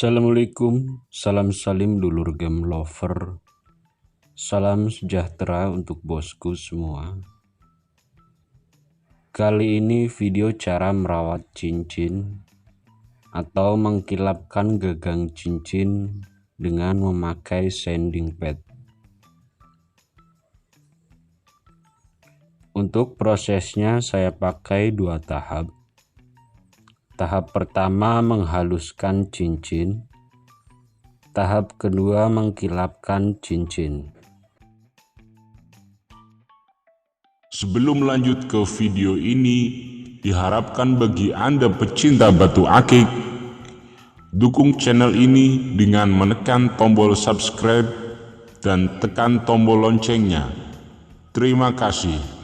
Assalamualaikum, salam salim dulur game lover. Salam sejahtera untuk bosku semua. Kali ini video cara merawat cincin atau mengkilapkan gagang cincin dengan memakai sanding pad. Untuk prosesnya saya pakai dua tahap. Tahap pertama menghaluskan cincin. Tahap kedua mengkilapkan cincin. Sebelum lanjut ke video ini, diharapkan bagi Anda pecinta batu akik, dukung channel ini dengan menekan tombol subscribe dan tekan tombol loncengnya. Terima kasih.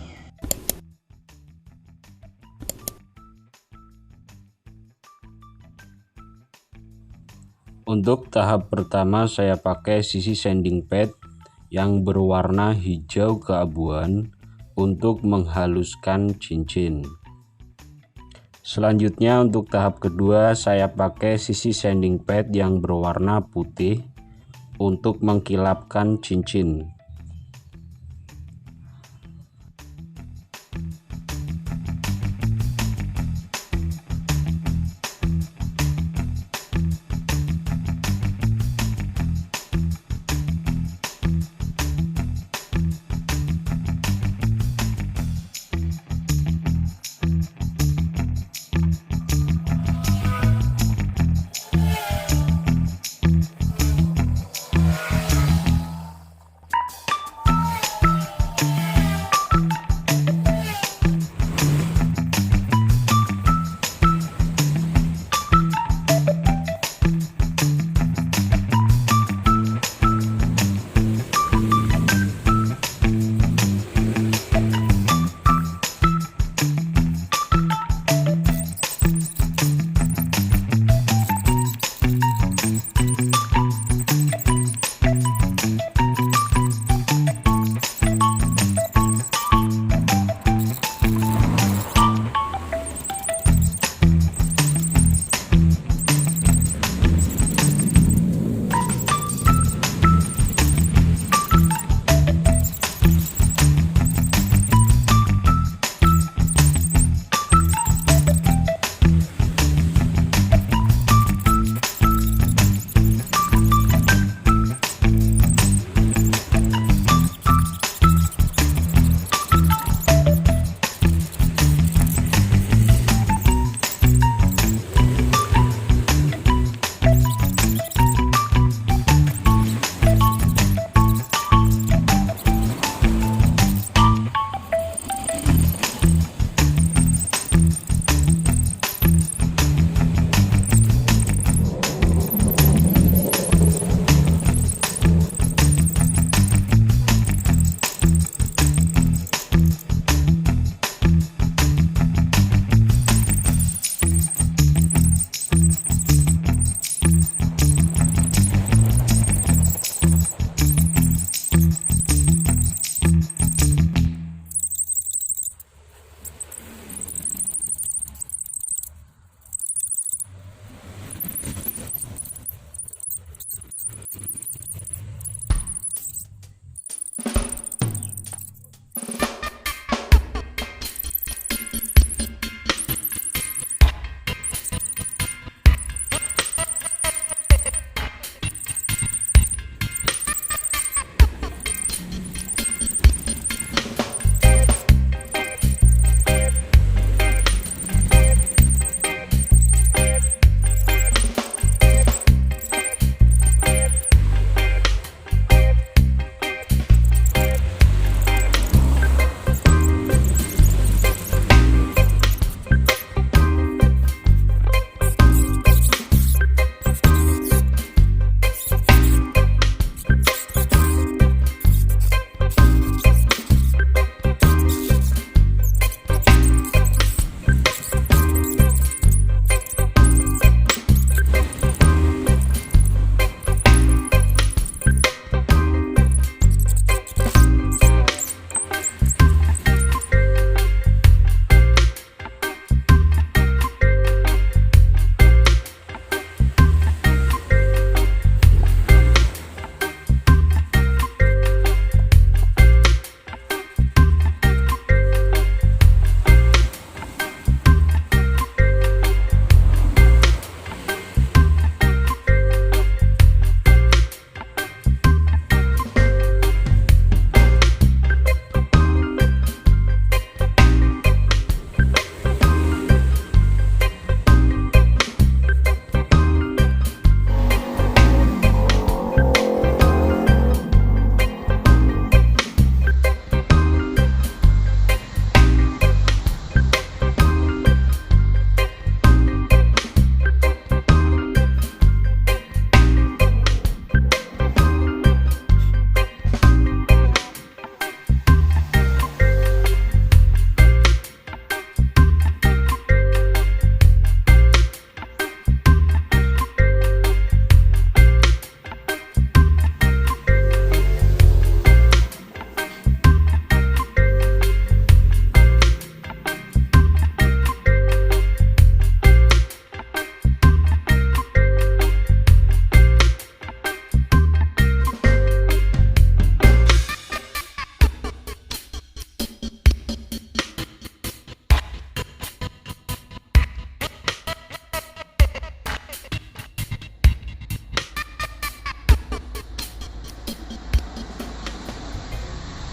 Untuk tahap pertama saya pakai sisi sanding pad yang berwarna hijau keabuan untuk menghaluskan cincin. Selanjutnya untuk tahap kedua saya pakai sisi sanding pad yang berwarna putih untuk mengkilapkan cincin.